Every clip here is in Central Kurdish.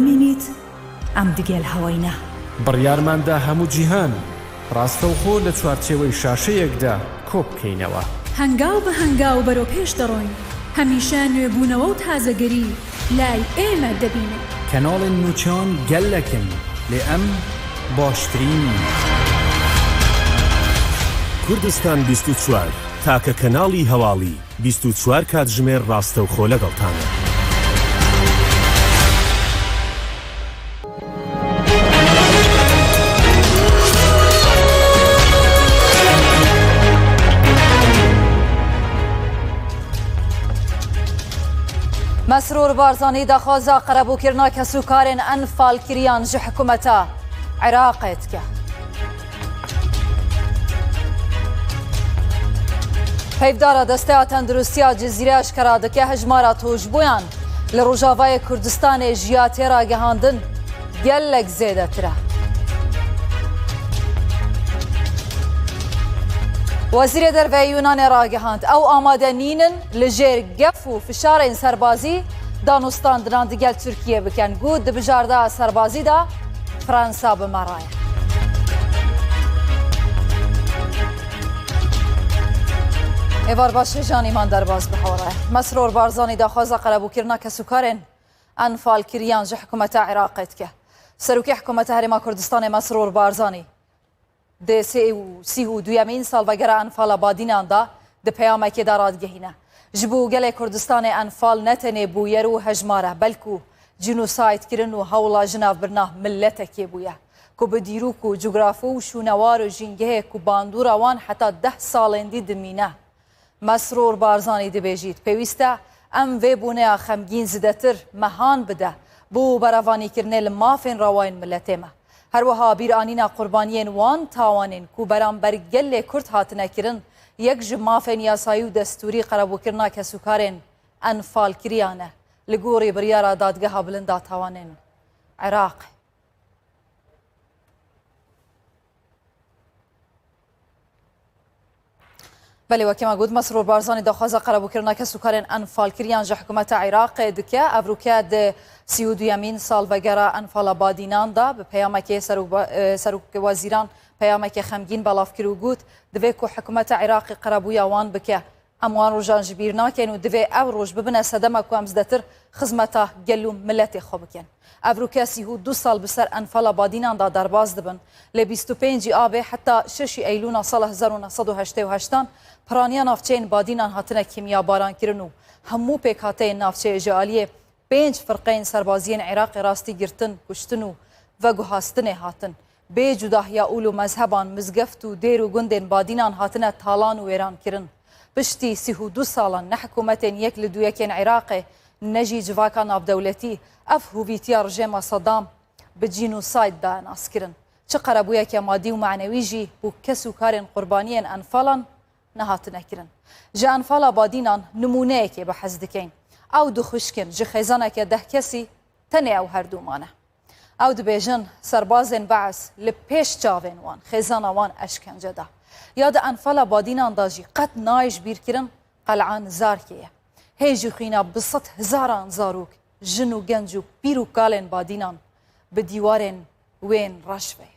مینیت ئەم دگەل هەوەینە بڕیارماندا هەموو جیهان ڕاستەوخۆ لە چوارچێوەی شاشەیەکدا کۆ بکەینەوە. هەنگاو بە هەنگاو بەرەو پێش دەڕۆین، هەمیشە نوێبوونەوە و تازەگەری لای ئێمە دەبینن. کەناڵێن نوچان گەلەکن لێ ئەم باشترین. کوردستان 24 تاکە کەناڵی هەواڵی 24 کاتژمێر ڕاستەوخۆ لەگەڵتانە. مسرور بارزانî daxwaza qerebûkirina kesûkarên enfalkiriyan ji hikûmeta Iraqê dike. Peyvdara Desteya Tendurustiya Cizîre eşkera dike hejmara tûjbûyan li Rojavayê Kurdistanê jiya têra gehandin gelek zêdetir e. Wezîrê Derve Yûnanê ragihand ew amade nînin li jêr gef û fişarên serbazî danûstandinan digel Tirkiye bikin. Got di bijarda serbazî da Fransa bi meraye. Êvar baş hêjanîman derbas bi hewre. Mesrûr Barzanî daxwaza qerebûkirina kesûkarên enfalkiriyan ji hikûmeta Iraqê dike. Serokê hikûmeta Herêma Kurdistanê Mesrûr Barzanî د سی و دویمین سالڤەگەرە ئەنفاڵە بادینان دا di peyamekê da radgehîne. Ji bo gelê Kurdistanê enfal ne tenê bûyer û hejmar e belkû cînosaytkirin û hewla ji navbirina milletekê bûye. Ku bi dîrok û cografî û şûnewar û jîngehê ku bandûra wan heta 10 salên dî dimîne. Mesrûr Barzanî dibêjît pêwîst e em vê bûneya xemgîn zidetir mehan bide bo berevanîkirinê li mafên rawayên milletê me. هەروەها بیرانîna qurbaniyên wan tawanên ku beramber gelê Kurd hatine kirin yek ji mafên yasayî û destûrî qerebûkirina kesûkarên enfalkiriyan e li gorî biryara dadgeha bilinda tawanên Iraqê. Belê wekî me got Mesrûr Barzanî daxwaza qerebûkirina kesûkarên enfalkiriyan ji hikûmeta Iraqê dike. Ev rûke di سی و دویمین سالڤەگەرە ئەنفاڵە بادینان دا bi peyamekê Serokwezîran peyamekê xemgîn belav kir û got divê ku hikûmeta Iraqê qerebûya wan bike. Em wan rojan ji bîr nakin û divê ew roj bibine sedema ku em zdetir xizmeta gel û milletê xwe bikin. Ev rûke 32 sal bi ser enfala badînan da derbas dibin. Lê 25 avê heta 6 Eylûna sala 1988 piraniya navçeyên badînan hatine kimyabarankirin û hemû pêkhateyên navçeyê ji aliyê 5 firqeyên serbaziyên Iraqê rastî girtin, kuştin û veguhastinê hatin. Bê cudahiya ûl û mezheban mizgeft û dêr û gundên badînan hatine talan û wêran kirin. Piştî 32 salan ne hikûmetên yek li duyekên Iraqê ne jî civaka navdewletî ev hûvîtiya rejêma Saddam bi cînosayt da naskirin. Çi qerebûyeke madî û menewî jî û kesûkarên qurbaniyên enfalan nehatine kirin. Ji enfala badînan nimûneyekê bi hez dikeyn. Ew dixuşkin ji xêzaneke 10 kesî tenê ew herdûman e. Ew dibêjin serbazên Bees li pêş çavên wan xêzana wan eşkence da. Ya di enfala badînan da jî qet nayê ji bîrkirin qel'an Zarkê ye. Hê jî xwîna bi 100,000 zarok, jin û genc û pîr û kalên badînan bi dîwarên wên reşve ye.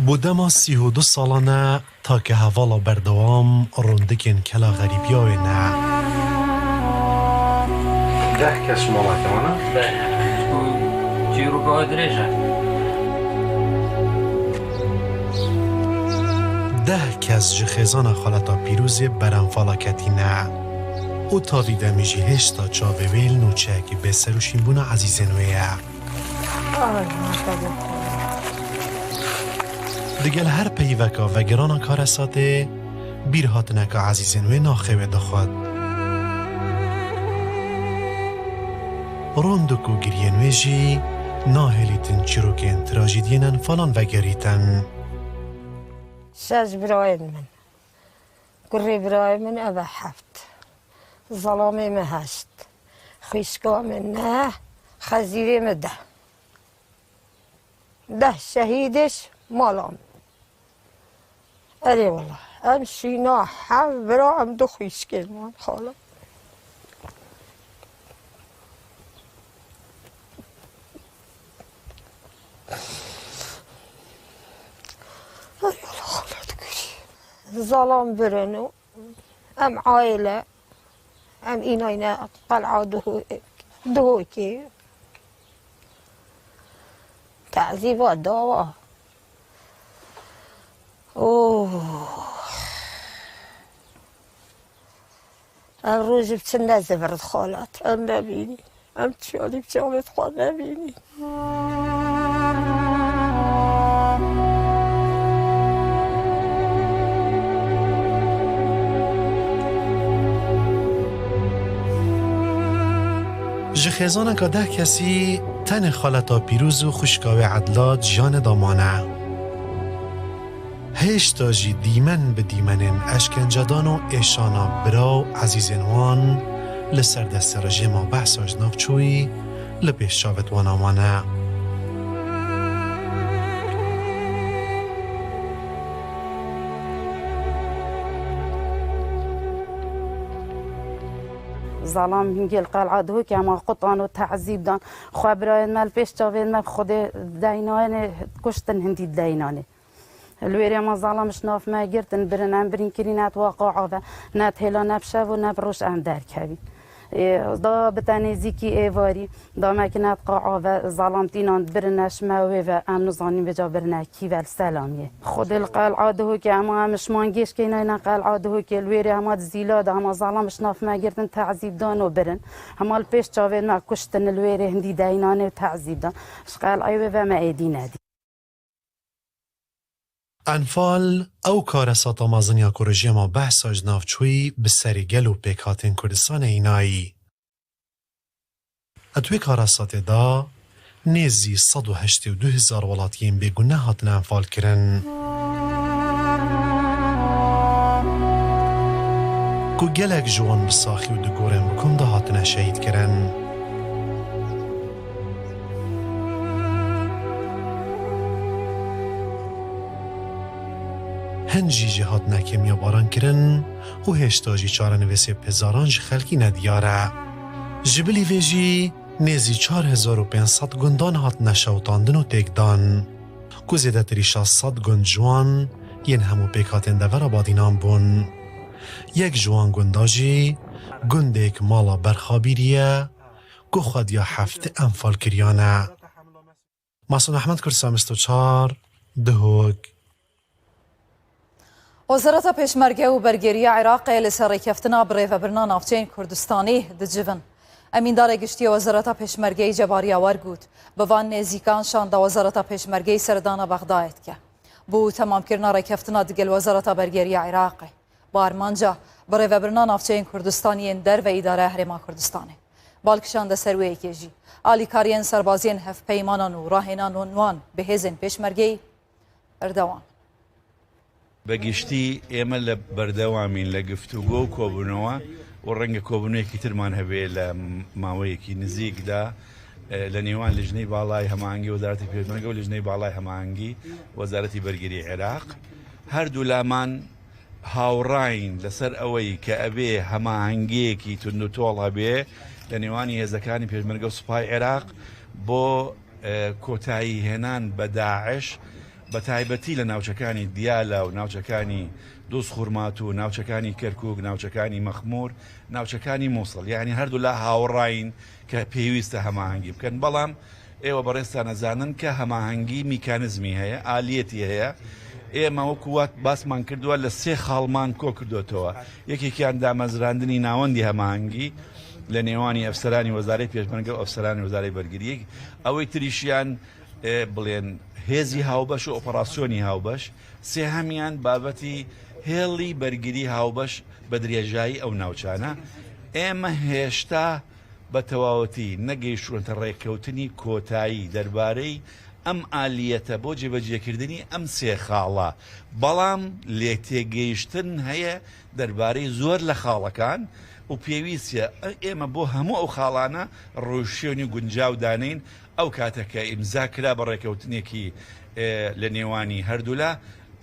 بۆ dema 32 salane take hevala berdewam rondikên kela xerîbiyayê ne. 10 kes maleke wan e? Çîroka dirêj e. 10 kes ji xêzana xaleta pîrozê berenfala ketîne. û tavî demê jî hêşta çavê wê li nûçeyekî bêser û şînbûna ezîzên wê ye. Digel her peyveka vegerana karesatê bîr hatineka ezîzên wê naxêwê dixwat. Rondok û giriyên wê jî nahêlîtin çîrokên trajîdiyên enfalan vegerîtin. شش برایên min. Kurê birayê min ev e 7. Zalamê me 8. Xwîşka min 9. Xezîrê me 10. 10 şehîdêş mala min. Erê wallah. Em şîna hev bira em du xwîşkên wan xala. ظلام برنو ام عائلة ام ایناینا قلعه دهوکی تعذیبات داوا ام روز بتنه زبرد خالات ام نبینی ام تشالي بشغلت خواه نبینی جخیزانه که ده کسی تن خالتا پیروز و خوشکاوه عدلات جان دامانه هشتا جی دیمن به دیمنن اشکنجدان و ایشانا براو عزیزنوان لسر دست رژیما بحث آجناف چوی لپیش شاوت وانامانه ظلام هنگل قلعه دهو که اما قطعان و تعذیب دان خواه برای مل پیش چاوید مل خود دینانه کشتن هندی دینانه الویری ما ظلامش ناف ما گرتن برن ام برین کرینات واقعا و نت هلا نبشه و نبروش ام در کبین دا بتنزی کی ایواری دا مکنات قاعا و ظلامتینان برنش موی و ام نزانیم بجا برنه کی و سلامیه خود القلعه دهو که اما همش مانگیش که اینا قلعه دهو که الویری اما زیلاد اما ظلامش ناف ما گرتن تعذیب دان و برن اما پیش چاوید ما کشتن الویری هندی دینانه و تعذیب دان قلعه و ما ایدی ندی انفال او کار ساتا مازنیا کرجی ما بحث آجناف چوی بسری گل و پیکاتین کردستان اینایی. اتوی کار ساتا دا نیزی 182,000 ولاتیین بگونه هاتن انفال کرن. کو گلک جوان بساخی و دگورن بکن دا هاتن شهید کرن. هنجی جهات نکم یا باران کرن و هشتاجی چاره نویسی پزارانج خلکی ندیاره. جبلی ویجی نیزی 4500 گندان هات نشوتاندن و تکدان. کو زیده تری 600 گند جوان ین همو پیکاتن دور آبادینان بون. یک جوان گنداجی گندک مالا برخابیریه کو خود یا هفته انفال کریانه. ماسون احمد کرسامستو 4 دهوگ وزارت پیشمرگه و برگری عراق لسر کفتنا بریو برنا نافچین کردستانی دجون. امیندار گشتی وزارت پیشمرگه جباری آورگود بوان نزیکان شان دا وزارت پیشمرگه سردان بغداد که بو تمام کرنا را کفتنا دگل وزارت برگری عراق بارمانجا بریو برنا نافچین کردستانی در و اداره احرما کردستانی بالکشان دا سروی کجی آلی کارین سربازین هف پیمانان و راهنان و نوان به هزین پیشمرگه اردوان بەگشتی ئێمە لە بەردەوامین لە گفتوگۆ و کۆبوونەوە و ڕەنگە کۆبوونەیەکی ترمان هەبێ لە ماوەیەکی نزیکدا لە نێوان لیژنەی باڵای هەماهەنگی وەزارەتی پێشمەرگە و لیژنەی باڵای هەماهەنگی وەزارەتی بەرگری عێراق هەردوو لامان هاوڕاین لەسەر ئەوەی کە ئەبێ هەماهەنگیەکی تونند و تۆڵ هەبێ لە نێوانی هێزەکانی پێشمەرگە و سوپای عێراق بۆ کۆتایی هێنان بە داعش بە تایبەتی لە ناوچەکانی دیالە و ناوچەکانی دۆست خوورمات و ناوچەکانی کەرکووک ناوچەکانی مەخمور ناوچەکانی مووسڵ یعنی هەردوو لا هاوڕاین کە پێویستە هەماهەنگی بکەن بەڵام ئێوە بەڕێستان نەزانن کە هەماهەنگی میکانزمی هەیە ئالیەتی هەیە ئێمە وەکووات باسمان کردووە لە 3 خاڵمان کۆ کردوتەوە یەکێکیان دامەزراندنی ناوەندی هەماهەنگی لە نێوانی ئەفسەرانی وەزارەی پێشمەرگە و ئەفسەرانی وەزارەی بەرگریەک ئەوەی تریشیان بڵێن هێزی هاوبەش و ئۆپەراسیۆنی هاوبەش سێهەمیان بابەتی هێڵی بەرگری هاوبەش بە درێژایی ئەو ناوچانە ئێمە هێشتا بە تەواوەتی نەگەیشتوونەتە ڕێککەوتنی کۆتایی دەربارەی ئەم ئالیەتە بۆ جێبەجێکردنی ئەم 3 خاڵە بەڵام لێ تێگەیشتن هەیە دەربارەی زۆر لە خاڵەکان و پێویستە ئێمە بۆ هەموو ئەو خاڵانە ڕۆژشێنی گونجاو دانین ئەو کاتەکە ئیمزا کرا بە ڕێکەوتنێکی لە نێوانی هەردوولا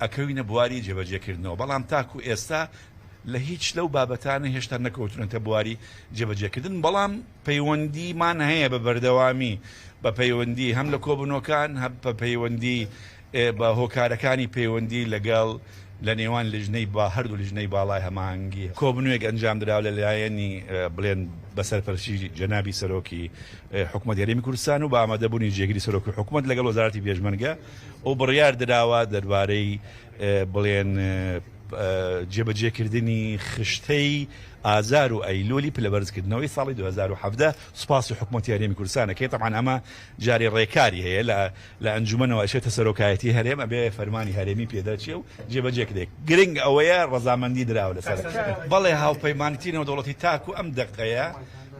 ئەکەوینە بواری جێبەجێکردنەوە بەڵام تاکو ئێستا لە هیچ لەو بابەتانە هێشتا نەکەوتونەتە بواری جێبەجێکردن بەڵام پەیوەندیمان هەیە بە بەردەوامی بە پەیوەندی هەم لە کۆبوونەوەکان هەم بە پەیوەندی بە هۆکارەکانی پەیوەندی لەگەڵ لە نێوان لیژنەی با هەردوو لیژنەی باڵای هەماهەنگی کۆبنوویەک ئەنجام درراو لە لایەنی بڵێن بەسەرپەرشی جەنابی سەرۆکی حکوومەت یاریمی کوردستان و بە ئامادەبوونی جێگیری سەرۆکی حکوومەت لەگەڵ وەزارەتی پێشمەرگە ئەو بڕیار دراوە دەربارەی بڵێن جێبەجێکردنی خشتەی ئازار و ئەیلۆلی پلەبەرزکردنەوەی ساڵی 2017 سوپاسی حکوومەتی یاریمی کوردستانە کە طبعاً ئەمە جاری ڕێکاری هەیە لە ئەنجومەنەوە ئەشێتە سەرۆکایەتی هەرێم ئەبێ فەرمانی هەرێمی پێداچێ و جێبەجێکرێک گرنگ ئەوەیە ڕەزامەندی دراوە لەسەر بەڵێ هاوپەیمانیتی نێودەوڵەتی تاکو ئەم دقەیە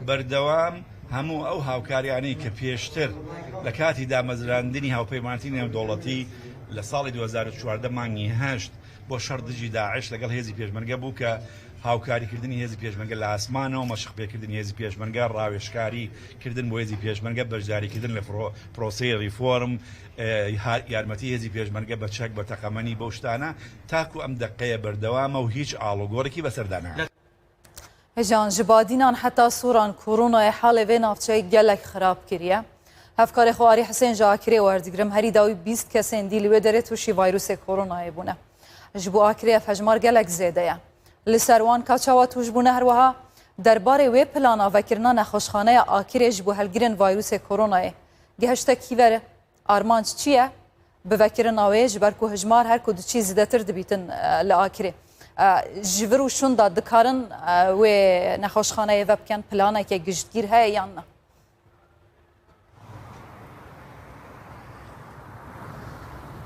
بەردەوام هەموو ئەو هاوکاریانەی کە پێشتر لە کاتی دامەزراندنی هاوپەیمانیتی نێودەوڵەتی لە ساڵی 2014 مانگی 8 بۆ شەردژی داعش لەگەڵ هێزی پێشمەرگە بوو کە هاوکاریکردنی هێزی پێشمەرگە لە ئاسمانەوە مەشقپێکردنی هێزی پێشمەرگە ڕاوێژکاری کردن بۆ هێزی پێشمەرگە بەشداریکردن لە پرۆسەی ڕیفۆرم یارمەتی هێزی پێشمەرگە بە چەک بە تەقەمەنی بەو شتانە تاکو ئەم دقەیە بەردەوامە و هیچ ئاڵوگۆڕێکی بەسەردانە. هێژان ji badînan heta soran koronayê halê vê navçeyê gelek xirab kiriye. Hevkarê xwarî Hesên ji Akirê werdigirim herî dawî 20 kesên dî li wê derê tûşî vayrûsê koronayê bûne. Ji bo Akirê ev hejmar gelek zêde ye. Li ser wan ka çawa tûj bûne her wiha derbarê wê plana vekirina nexweşxaneya Akirê ji bo helgirên vayrûsê koronayê gihiştekî vere armanc çi ye? Bi vekirina wê ji ber ku hejmar her ku diçî zêdetir dibîtin li Akirê. Ji vir û şûn da dikarin wê nexweşxaneyê ve bikin planeke giştgîr heye yan ne?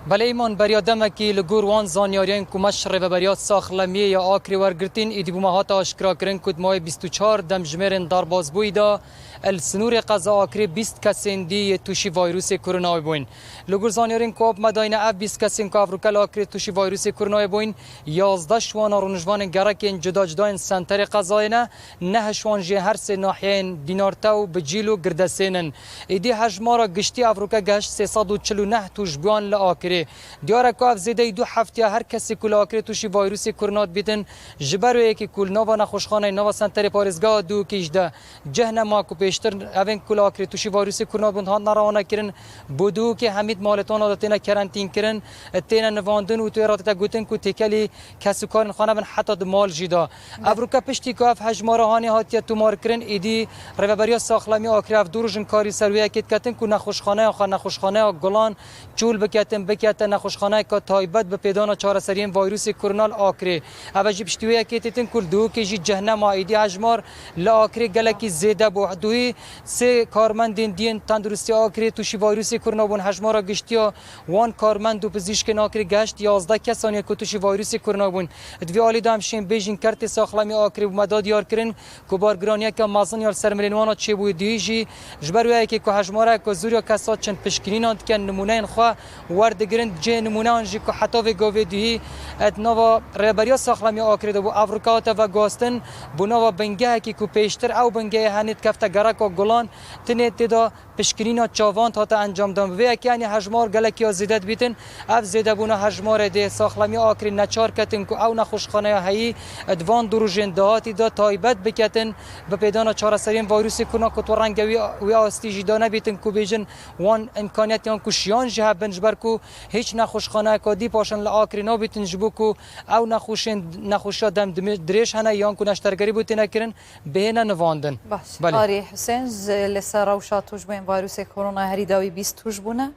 بله ایمان بریا دمکی لگور وان زانیاریان کمش ریوبریات ساخلمیه یا آکری ورگرتین ایدی بوما هاتا اشکرا کرن کد ماه 24 دم جمرن دارباز بویدا السنور قضا آکری 20 کسین دی توشی ویروس کرونا بوین لگور زانیارین کوب مداینه اف 20 کسین که افریقا آکری توشی ویروس کرونا بوین 11 شوان رونجوان گرکین جدا جدا سنتر قضاینا 9 شوان جه هر سه ناحیه دینارتا و بجیلو گردسینن ایدی حجمارا گشتی افریقا گشت 349 توش بیان لآکری دیاره که زیده 2 هفته هر کسی کل آکری توشی ویروس کرونا بیتن جبرو یکی کل نوا نخوشخانه نوا سنتر پاریزگاه دو کیجده جهنم کو پیشتر اوین کل آکری توشی ویروس کرونا بند ها نروانه کرن بودو که حمید مالتان آدتینا کرانتین کرن تینا نواندن و توی راتتا گوتن کو تکلی کسو کارن خانه بن حتی دمال جیدا افریقا پشتی که اف حجماره هانی هاتیه تومار کرن ایدی ریوبریا ساخلمی آکری اف دورجن کاری سرویه کت کتن کو نخوشخانه گلان چول بکتن نخوشخانه که تایبت به پیدان چهارسرین ویروس کرونا آکری اوجی پشتویه که تیتن کل دو کیجی جهنم ایدی حجمار لا آکری گلکی زیده بو دوی سه کارمندین دین تندرستی آکری توشی ویروس کرونا بون حجمارا گشتیا وان کارمند و پزشک آکری گشت 11 کسانی که توشی ویروس کرونا بون دوی آلی دامشین بیژین کرت ساخلمی آکری مداد یار کرن کو بارگرانی که مازن یار سرملینوانا چه بو دیجی جبروی که حجمارا که زوریا کسات چن پشکریناند که نمونه خو ورد گرند جه نمونه آنجی که حتی و گوه دیهی اتناوا ریبریا ساخلمی آکری دو افریقا تا و گاستن بناوا بنگه که پیشتر او بنگه هنید کفت گرک و گلان تنید تدا پشکرینا چاوان تا انجام دام و یعنی حجمار گلکی زیدت بیتن اف زیده بونا حجمار ده ساخلمی آکری نچار کتن که او نخوشخانه هایی ادوان دروژن دهاتی دا تایبت بکتن به پیدان چهارسرین ویروس کرونا که تو رنگ و آستیجی دانه بیتن که بیجن وان امکانیت یان کشیان جه بنجبر کو هیچ نخوشخانه کادی پاشن لآکری نابیتن جبو کو او نخوشا دم دریش هنه یان کو نشترگری بوتین کرن بهنه نواندن باش آری حسین لسر روشا توش بین ویروس کرونا هری داوی 20 توش بونه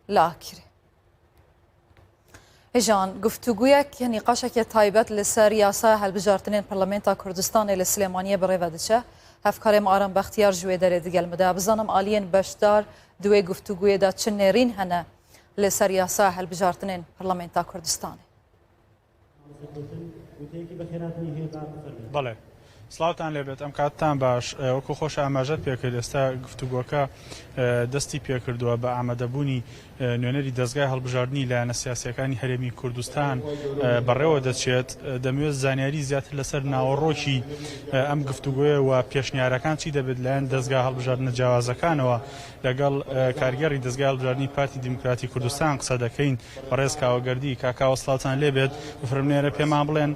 لآکری جان گفتگویک نقاشک تایبت لسر یاسا هلبجارتنین پارلمانتا کردستان السلیمانیه برای ودشه هفکار آرام بختیار جوی داره دیگل مده بزنم آلین بشدار دوی گفتگوی دا چه نرین هنه لسر یاسا هلبجارتنین پارلمانتا کردستان بله سلااوتان لێبێت ئەم کاتتان باش وەکو خۆش ئاماژەت پێکرد ئێستا گفتوگۆکە دەستی پێکردووە بە ئامادەبوونی نوێنەری دەستگای هەڵبژاردننی لایەنە سیاسیەکانی هەرێمی کوردستان بەڕێوە دەچێت دەمەوێت زانیاری زیاتر لەسەر ناوەڕۆکی ئەم گفتوگوۆیە و پێشنیارەکان چی دەبێت لایەن دەستگای هەڵبژاردنە جیاوازەکانەوە لەگەڵ کارگەڕی دەستگای هەڵبژاردننی پارتی دیموکراتی کوردستان قسە دەکەین بەڕێز کاوەگەردی کاکاوە سلااوتان لێبێت بفرمێنێرە پێمان بڵێن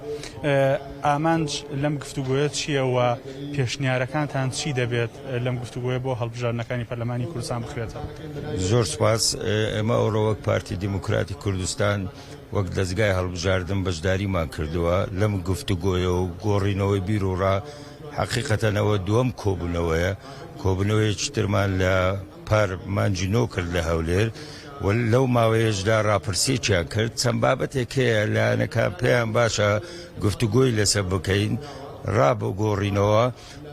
ئامانج لەم گفتوگوۆیە چییە و پێشنیارەکانتان چی دەبێت لەم گفتوگوۆیە بۆ هەڵبژاردنەکانی پەرلەمانی کوردستان بخوێتەوە؟ زۆر سپاس. ئێمە ئەوڕۆ وەک پارتی دیموکراتی کوردستان وەک دەستگای هەڵبژاردن بەشداریمان کردووە لەم گفتوگۆیە و گۆڕینەوەی بیر و ڕا حەقیقەتەنەوە دووەم کۆبوونەوەیە. کۆبوونەوەیەکی ترمان لە پار مانجی نۆ کرد لە هەولێر و لەو ماوەیەشدا ڕاپرسێکیان کرد. چەند بابەتێک هەیە لایەنەکان پێیان باشە گفتوگۆی لەسەر بکەین ڕابگۆڕینەوە،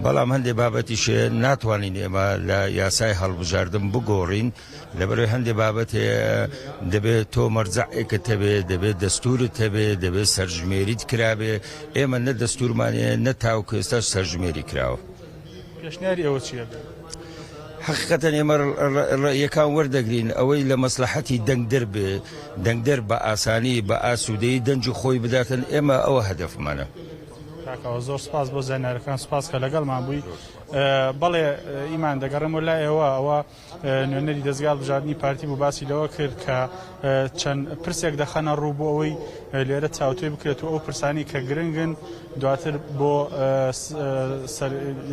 بەڵام هەندێک بابەتیشێ ناتوانین ئێمە لە یاسای هەڵبژاردن بگۆڕین لەبەرەوەی هەندێک بابەت هەیە دەبێت تۆ مەرجەعێکت هەبێ، دەبێت دەستورت هەبێ، دەبێت سەرژمێریت کرابێ. ئێمە نە دەستورمانەیە نە تاوکو ئێستا سەرژمێری کراوە. پێشنیاری ئەوە چییە؟ حقیقەتەن ئێمە ڕێیەکان وەردەگرین ئەوەی لە مەسلحەتی دەنگدەر بێ، دەنگدەر بە ئاسانی بە ئاسوودەیی دەنج خۆی بداتن. ئێمە ئەوە هەدەفمانە. زۆر سپاس بۆ زانیارەکان، سپاس کە لەگەڵمان بووی. بەڵێ ئیمان دەگەڕێم و لای ئەوە نوێنەری دەستگای هەڵبژاردننی پارتی بوو باسی لەوە کرد کە چەند پرسێک دەخەنە ڕوو بۆ ئەوەی لێرە چاوتێ بکرێت و ئەو پرسانی کە گرنگن دواتر بۆ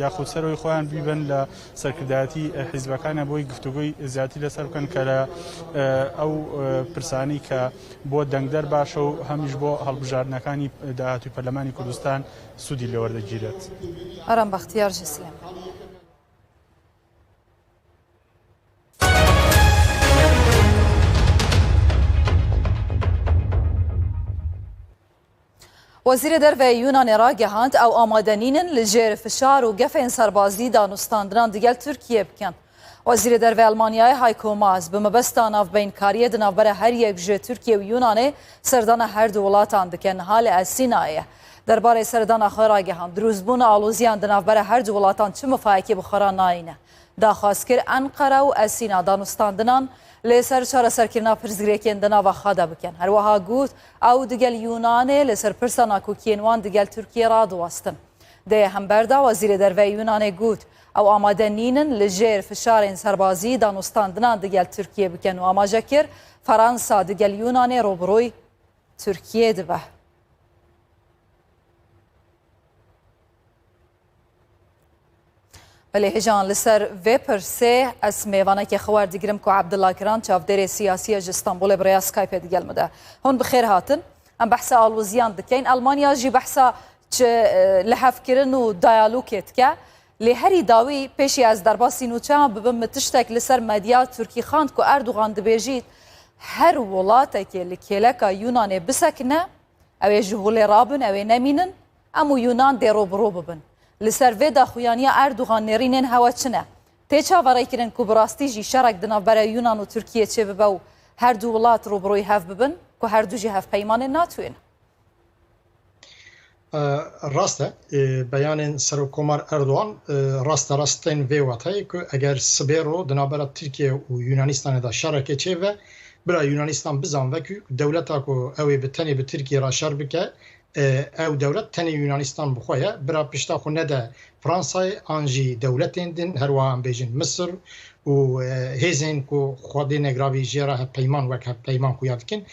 یاخود سەرەوەی خۆیان بیبن لە سەرکردایەتی حیزبەکانە بۆی گفتوگوی زیاتر لەسەر بکەن کە لە ئەو پرسانی کە بۆ دەنگدەر باشە و هەمیش بۆ هەڵبژاردنەکانی داهاتووی پەرلەمانی کوردستان سوودی لێوەردەگیرێت. ئارام بەختیار جسلێم. وەزیرە دەرەوەی یونانê ڕاگەهاند ئەو ئامادەنینن li jêr fişar û gefên serbazî danûstandinan digel Tirkiye bikin. Wezîrê derve Almanyayê Heiko Maas bi mebesta navbeynkariye di navbera her yek ji Tirkiye û Yunanê serdana her du welatan dikin halê Elsînayê. Derbarê serdana xwe ragihand drûzbûna alûziyan di navbera her du welatan çi mifayekê bi xwe nayîne. Daxwaz kir Enqera û Elsîna danûstandinan li ser çareserkirina pirsgirêkên di nava xwe de bikin. Her wiha got ew digel Yunanê li ser pirsa nakokiyên wan digel Tirkiye radiwestin. Dê hemberda Wezîrê derveyê Yunanê got ew amadenînin li jêr fişarên serbazî danûstandinan digel Tirkiye bikin û amaje kir Fransa digel Yunanê robiroy Tirkiye dibe. Belêhêjan li ser vê pirsê ez mêvanekê xewar digirim ku Abdullah Kiran çavdêrê siyasî ji Stenbolê bi rêya Skype digel me de. Hûn bi xêr hatin. Em behsa alûziyan dikin. Almanya jî behsa lihevkirin û diyalogê dike. Lê herî dawî pêşî ez derbasî nûçeyan bibim min tiştek li ser medya Tirkî xand ku Erdogan dibêjît her welatekê li kêleka Yunanê bisekine ew ê ji holê rabin ew ê nemînin em û Yunan dê robiro bibin. Li ser vê daxuyaniya Erdogan nêrînên hewa çi ne? Tê çavereykirin ku bi rastî jî şerek di navbera Yunan û Tirkiye çêbibe û her du welat robiroyê hev bibin ku her du jî hevpeymanên natûyên. Rast e beyanên Serokkomar Erdogan rasta rastên vê watayê ku eger sibêro di navbera Tirkiye û Yunanistanê da şerekê çêve bira Yunanistan bizanve ku dewleta ku ew ê bi tenê bi Tirkiye ra şer bike ew dewlet tenê Yunanistan bixwe ye bira pişta xwe nede Fransayê an jî dewletên din her wiha em bêjin Misir û hêzên ku xwedê negravî jê re hevpeyman wek hevpeyman xuya dikin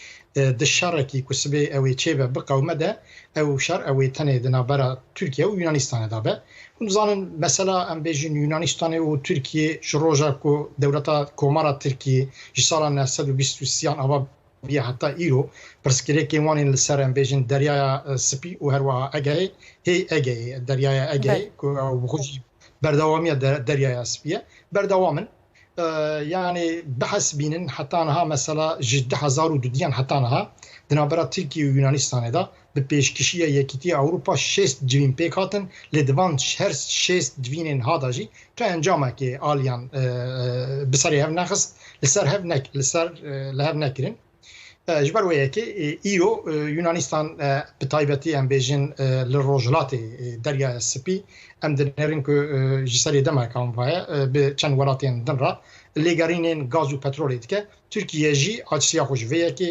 di şerekî ku sibê ew ê çêve biqewme de ew şer ew ê tenê di navbera Tirkiye û Yunanistanê da be. Hûn zanin mesela em bêjin Yunanistanê û Tirkiye ji roja ku dewleta Komara Tirkiye ji sala 1923 ava biye heta îro pirsgirêkên wanên li ser em bêjin deryaya Spî û her wiha Egeyê hê Egeyê deryaya Egeyê ku ew bi xwe jî berdewamiya deryaya Spî ye berdewamin. Yani behs bînin heta niha mesela ji 2002 heta niha di navbera Tirkiye û Yunanistanê da bi pêşkişiya Yekîtiya Ewropa 6 civîn pêk hatin lê divan her 6 civînên hada jî tu encamekê aliyan bi serê hev nexist li ser li hev nekirin. Ji ber wê yekê îro Yunanistan bi taybetî em bêjin li rojhilatê deryaya Spî em dinêrin ku ji serê demekan vaye bi çend welatên din ra lêgerînên gaz û petrolê dike. Tirkiye jî açsiya xwe ji vê yekê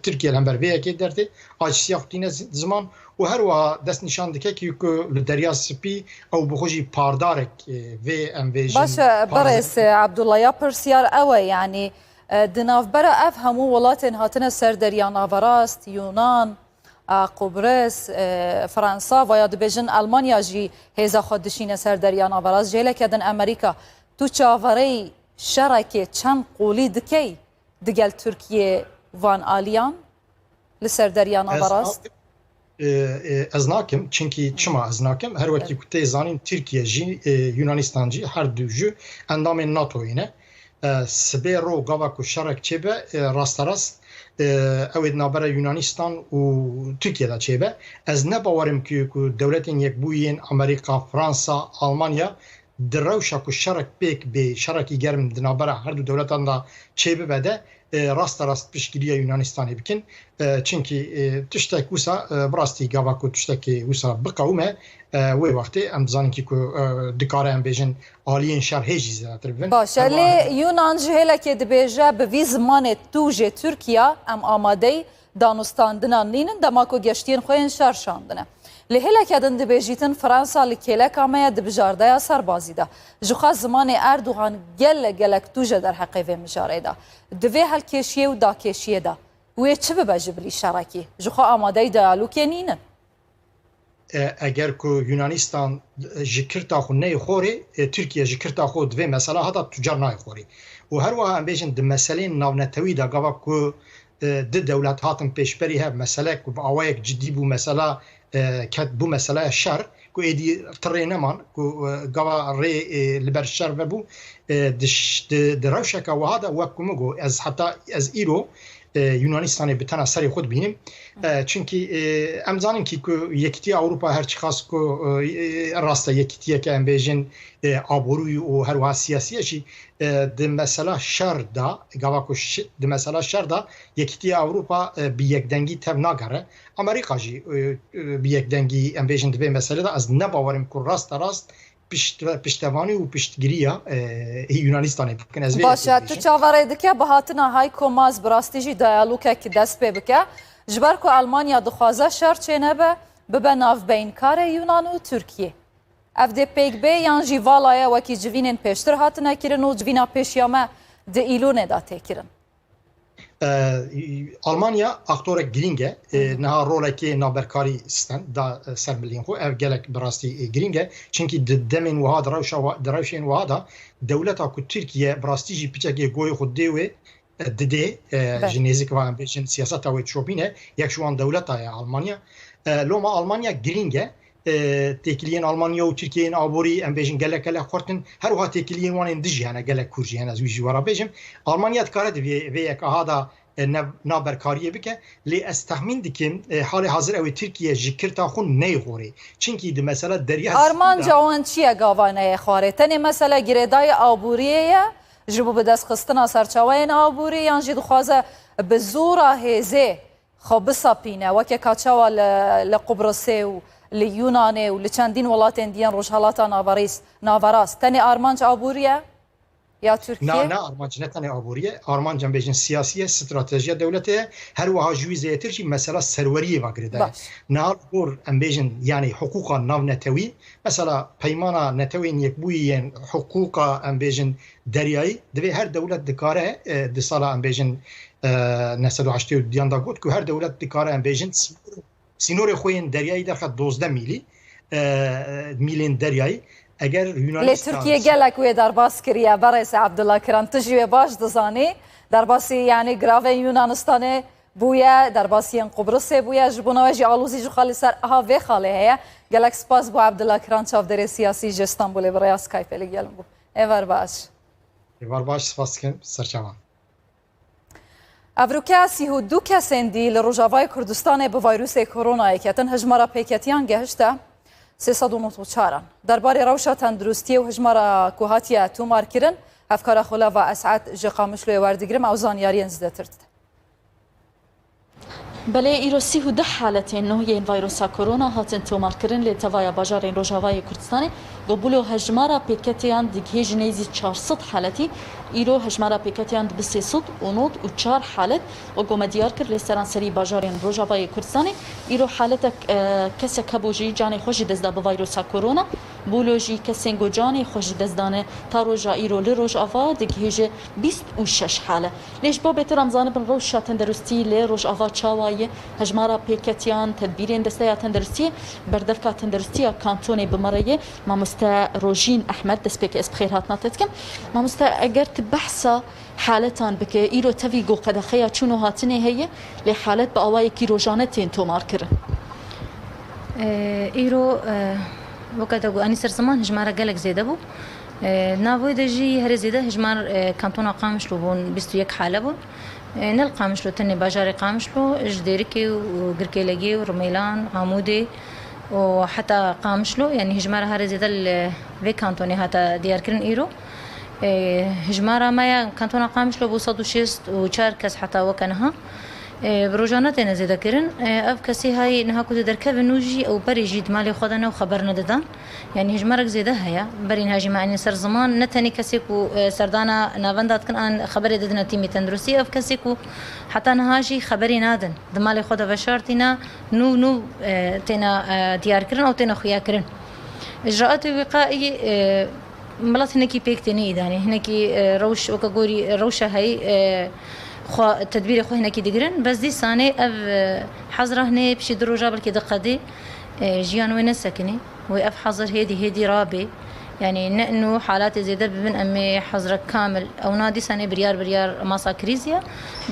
Tirkiye hember vê yekê derdê açsiya xwe tîne ziman û her wiha dest nîşan dike ki ku li derya Spî ew bi xwe jî pardarek vê em bêjin. Baş berês Abdullah ya pirsiyar ew e yanî di navbera ev hemû welatên hatine ser derya navarast Yunan قبرس فرانسا و یا دبیجن آلمانیا جی هیزا خود دشینه سر دریان آوراز جیله کدن امریکا تو چاوری شرکه چند قولی دکی دگل ترکیه وان آلیان لسر دریان آوراز از ناکم چونکی چما از ناکم هر وقتی که زانین ترکیه جی یونانستان جی هر دو جو اندام ناتو اینه سبه رو گاوا کو شرک چه به راست راست اوید نابره یونانستان و ترکیه دا چه به از نباورم که دولتین یک بوین امریکا فرانسا آلمانیا دروشا کو شرک بیک به شرکی گرم دنابره هر دو دولتان دا چه به بده راست پیشگیری یونانستانی بکن چونکی تشتک وسا براستی گاوا کو تشتک وسا بقومه وی وقتی ام زانین کی کو دکاره ام بیژن عالیین شرح جزیره بن باشه لی یونان جهله که دبیجه به وی زمان توجه ترکیه ام آماده دانستاندنان نینن دماکو گشتین خوین شرشاندنه لهلا کدن دبیجیتن فرانسا لکیله کامه دبجارده یا سربازی ده جوخا زمان اردوغان گلک توجه در حقیقه مجاره ده دوی هل کشیه و دا کشیه ده وی چه ببجبلی شرکی جوخا آماده دیالو که نینن اگر که یونانستان جکرتا خو نه خوری ترکیه جکرتا خو دوی مثلا حتی تجار نه خوری و هر وقت ام بیشن د مسئله ناونتوی دا گاوا که د دولت هاتن پیشبری هب مسئله که با آوایک جدی بو مسئله کد بو مسئله شر که ایدی تره نمان که گاوا ری لبر شر بو د روشک و هذا وکمگو از حتی از ایرو یونانستان بتنا سری خود بینیم چونکی ام زانیم که یکیتی اروپا هر چی خاص که راسته یکیتیه که ام بیژن آبروی و هر وها سیاسیه چی د مسئله شر دا گاوا که د مسئله شر دا یکیتی اروپا بی یک دنگی تب ناگره امریکا جی بی یک دنگی ام بیژن دبی مسئله دا از نباورم که راست پشتوانی و پشتگیریه یونانستانی بکن از باشه تو چاوره دکه به هاتنا های کوماز براستیجی دیالوگه که دست پی بکه جبر که آلمانیا دخوازه شر چه نبه ببه ناف بین کار یونان و ترکیه اف دی پیک بی یان جی والایه وکی جوینین پیشتر هاتنا کرن و جوینا پیشیامه دی ایلونه دا تکرن آلمانیا اکتور گرینگه نه روله که نابرکاری استن دا سرملین خو اف گلک براستی گرینگه چونکی دمن و هاد دروشین و هادا دولتا کو ترکیه براستی جی پیچه گوی خود دیوه دده جنیزیک و ام بیشن سیاست و چوبینه یک شوان دولتا آلمانیا لوما آلمانیا گرینگه تکلیین آلمانیا و ترکیه آبوری ام بیشن گلک خورتن هر وقت تکلیین وان دژی هنه گلک کورجی هنه زوجی ورا بیشم آلمانیا کارد وی یک هادا نابرکاریه بکه لی استخمین دکیم حال حاضر اوی ترکیه جکرتا خون نیخوری چونکی دی مثلا دریا آرمان جوان چیه گاوانه خواره تنی مثلا گریدای آبوریه جبو به دست خستنا سرچاوین آبوری یان جید خوازه به زورا هزه خب بساپینه وکه کاچاوا لقبرسه و لیونانه و لچندین ولاتین دیان روشهالاتا ناوراست تنی آرمانج آبوریه یا ترکیه؟ نه آرمانج نتنه آبوریه آرمانج هم بیشن سیاسی استراتژی دولته هر وها جویزه ترچی مثلا سروریه وگرده نه بور هم بیشن یعنی حقوق ناو نتوی مثلا پیمان نتوی یک بوی حقوق هم بیشن دریایی دوی هر دولت دکاره دی سالا هم بیشن نسل و هشتی و دیان دا گود که هر دولت دکاره هم بیشن سینور خوین دریایی در خد 12 میلین دریایی اگر یونانستان ترکیه گلک وی در باس کریه برایس عبدالله کران تجوی باش دزانی در باسی یعنی گراوه یونانستانه بویه در باسی قبرصه بویه جبوناوی آلوزی جو خالی سر ها و خاله هیا گلک سپاس بو عبدالله کران چافدر سیاسی جستانبول برای اسکایپ لی گلم بو ایوار باش سپاس کن سرچوان افروکا 32 کسین دی لروجاوای کردستان به ویروس کرونا کتن هجمارا پیکتیان گهشته 394 درباره روشا تندرستی و هجمارا کوهاتیا تومار کرن افکار خلا و اسعد جقامشلوی وردگرم او زانیارین زده ترد بله ایرو 32 حالت نوعی این ویروس کرونا هاتن تومار کرن لتوای باجار این روجاوای کردستان قبول هجمارا پیکتیان دیگه جنیزی 400 حالتی ایرو هجمارا پیکتیان به 394 حالت و قوم دیار کرد لسران سری باجار این روجاوای کردستان ایرو حالت کسی کبوجی جانی خوشی دزده به ویروس کرونا بولوژی کەسێن گۆجانی خۆش دەستدانێ تا ڕۆژا ئیرۆ لە ڕۆژئاوا دەگهێژێ 26 حالە لێش بۆ بێتر ئەمزانە بن ڕەوشە تەندەروستی لێ ڕۆژئاوا چاوایە هەژمارە پێکەتیان تدبیرێن دەستەیە تەندەروستی بەردەفکە تەندەروستیە کانتۆنێ بمەڕەیە مامۆستا ڕۆژین ئەحمەد دەستپێکی ئەس بخێر هاتناتەتکەم مامۆستا ئەگەر بەحسە حالەتان بکە ئیرۆ تەوی گۆقەدەخەیە چون و هاتنێ هەیە لێ حالەت بە ئاوایەکی ڕۆژانە تێن تۆمارکردن ئیرۆ وەکە دەگو ئەنی سەرزەمان هژمارە گەلێک زێدە بوو ناوۆی دەژی هەرە زێدە هژمار کانتۆنا قامشلو بوون 21 حالە بوون نەل قامشلو تەنێ باژارێ قامشلو ژدێرکی و گرکێلەگی و ڕمەیلان ئامودێ وحتى قامشلو يعني هجمارة هذا زيادة في كانتوني هذا دياركرن إيرو هجمارة ما كانتونا قامشلو بوصد وشيست وشار كاس حتى وكانها بروجانات أنا زيادة كرن أف كسي هاي نها كده دركب نوجي أو بريجي دمالي خدنا وخبرنا ددان يعني هجمارة زيادة هيا برين هاجي معني سر زمان نتني كسيكو سردانا نافندات كن عن خبري ددنا تيمي تندرسي أف كسيكو حتى نهاجي خبري نادن دمالي خدا بشارتنا نو تنا ديار كرن أو تنا خيا كرن إجراءات وقائي ملات هناكي بيكتني يعني هناكي روش وكجوري روشة هاي خو تدبير خو هناكي دقرن بس دي سانه اف حظره هنا بشي دروجه بلكي دقدي جيان وين سكني واف حظر هدي رابي يعني نأنو حالات زيادة ببن أمي حظر كامل أو نادي سنة بريار ماسا كريزيا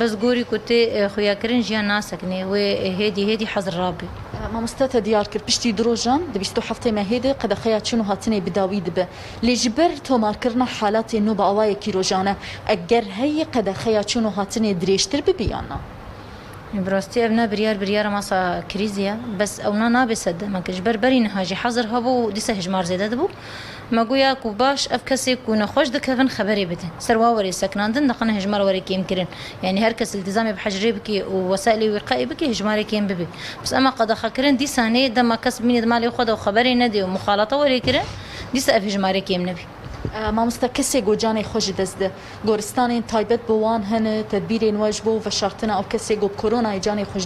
بس قوري كنت خويا كرين جيان ناسكني وهدي حظر رابي ما مستتا ديار كر بشتي دروجان دبستو حفتي ما هيدي قد خيات شنو هاتني بداوي دبا لجبر تو ماركرنا حالات انو باواي كيروجانا اگر هي قد خيات شنو هاتني دريشتر ببيانا براستي ابنا بريار ماسا كريزيا بس اونا نابسد ما كجبر برين هاجي حظر هبو ديسه هجمار زياده دبو ما قويا كوباش افكسي كون خوش دكفن خبري بدن سرواوري سكناندن دقنا هجمار وري كيم كرين يعني هركس التزامي بحجري بكي ووسائل وقائي بكي هجماري كيم ببي بس اما قد خكرن دي سانه دما كسب من مالي خدا وخبري ندي ومخالطه وري كرين دي ساف هجماري كيم نبي ما مستكسي جوجاني خوش دزده گورستان تایبت بوان هن تدبیر واجبو و شرطنا او کسی گو کرونا جانی خوش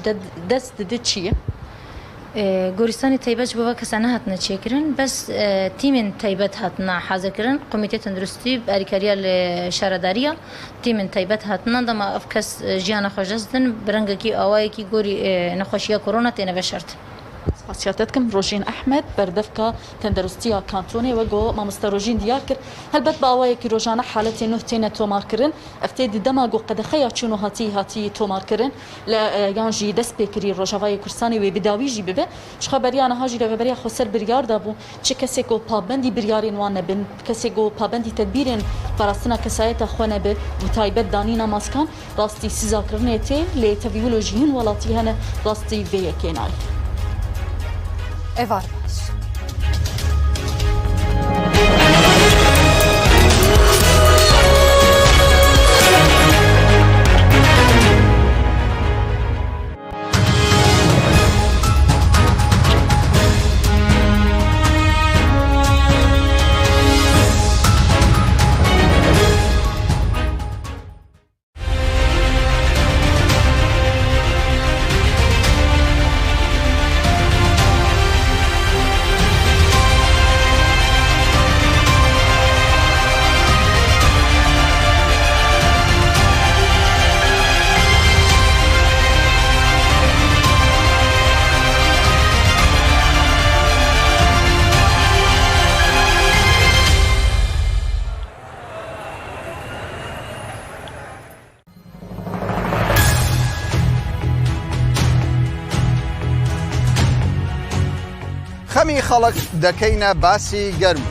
دست ده چیه گورستان تایبت بوا کسانه هاتنا چیکرن بس تیم تایبت هاتنا حاضر کرن کمیته تندرستی باریکاریا شهرداریه تیم تایبت هاتنا دما افکس جیان خوش دستن برنگ کی آوای کی گوری نخوشیه کرونا تنه شرط سيادتكم روجين أحمد بردفكا تندرستيا كانتوني وجو ما مستروجين دياركر هل بت باوايك روجانا حالتي نهتين توماركرن افتيد دماغو قد خيا شنو هاتي توماركرن لا يانجي دس بكري روجاواي كرساني وبداويجي ببه اش خبري انا هاجي لبريا خسر بريار دابو تش كسيكو بابندي بريارين وان بن كسيكو بابندي تدبيرين فراسنا كسايتا خونا به متايبت دانينا ماسكان راستي سيزاكرنيتي لتفيولوجيين ولاتي هنا راستي في كيناي Evar Baş. خەمی خەڵک دەکەینە باسی گەرم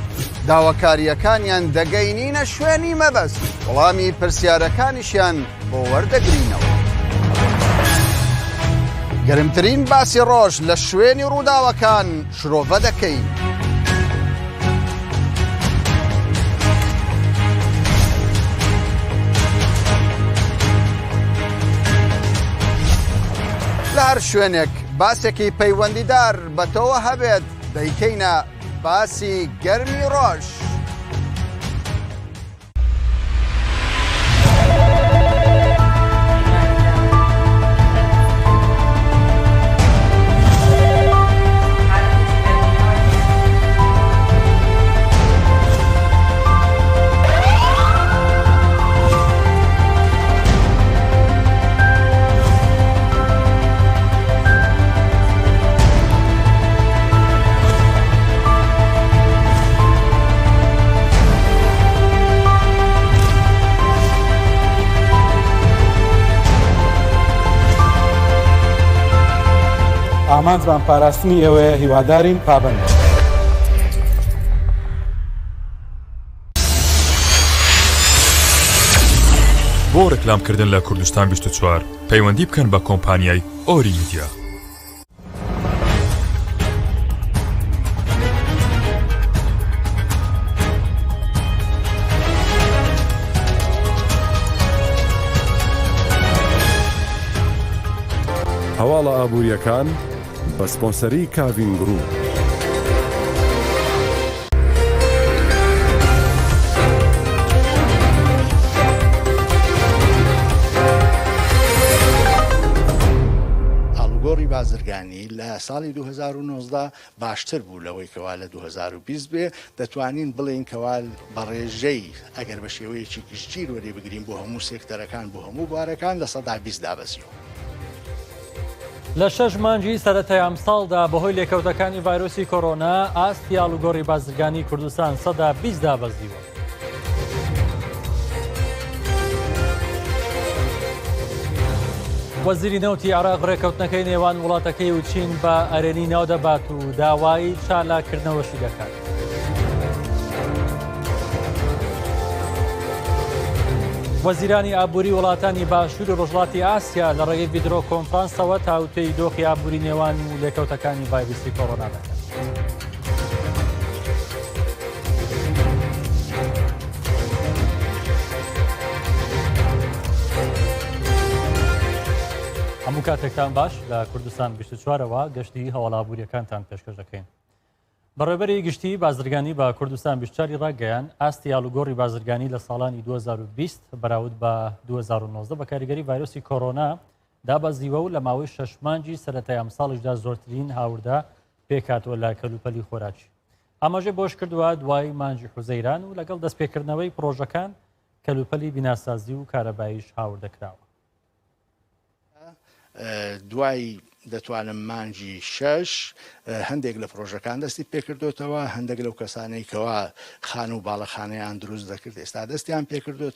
داواکاریەکانیان دەگەینینە شوێنی مەبەست وەڵامی پرسیارەکانیشیان بۆ وەردەگرینەوە گەرمترین باسی ڕۆژ لە شوێنی ڕووداوەکان شرۆڤە دەکەین لە هەر شوێنێک باسێکی پەیوەندیدار بەتەوە هەبێت دەیکەینە باسی گەرمی ڕۆژ ئامانجمان پاراستنی ئێوەیە هیوادارین پابند. بۆ ڕێکلامکردن لە کوردستان 24 پەیوەندی بکەن بە کۆمپانیای ئۆری میدیا. هەواڵە ئابوووریەکان بە سپۆنسەری کاڤین گروپ. ئاڵوگۆڕی بازرگانی لە ساڵی 2019 باشتر بوو لەوەی کەوا لە 2020 بێ. دەتوانین بڵێن کەوا بەڕێژەی ئەگەر بە شێوەیەکی گشتگیر وەری بگرین بۆ هەموو سێکتەرەکان بۆ هەموو بوارەکان لە 120 دابەزیەوە. لە 6 مانگی سەرەتای ئەم ساڵدا بەهۆی لێکەوتەکانی ڤایرۆسی کۆڕۆنا ئاستی ئاڵوگۆڕی بازرگانی کوردستان 120 دابەزیوە. وەزیری نەوتی عێراق ڕێکەوتنەکەی نێوان وڵاتەکەی و چین بە ئەرێنی ناو دەبات و داوای چالاکردنەوەشی دەکات. وەزیرانی ئابووری وڵاتانی باشوور و ڕۆژهەڵاتی ئاسیا لە ڕێگەی ڤیدرۆ کۆنفرانسەوە تاوتوێی دۆخی ئابووری نێوان و لێکەوتەکانی ڤایرۆسی کۆڕۆنا دەکەن. هەموو کاتێکتان باش لە کوردستان 24ەوە گەشتی هەواڵابووریەکانتان پێشکەش دەکەین. بەڕێبەری گشتی بازرگانی بە کوردستان 24 ڕاگەیان ئاستی ئاڵوگۆڕی بازرگانی لە ساڵانی 2020 بەراورد بە 2019 بە کاریگەری ڤایرۆسی کۆڕۆنا دابەزیوە و لە ماوەی 6 مانگی سەرەتای ئەم ساڵیشدا زۆرترین هاوردا پێکاتوە لە کەلوپەلی خۆراکی. ئاماژە بۆش کردووە دوای مانگی حوزەیران و لەگەڵ دەستپێکردنەوەی پرۆژەکان کەلوپەلی بیناسازی و کارەباییش هاوردەکراوە. دوای دەتوانم مانگی 6 هەندێک لە پرۆژەکان دەستی پێکردوتەوە، هەندێک لەو کەسانەی کەوا خان و باڵەخانەیان دروست دەکرد ئێستا دەستیان پێکردوێت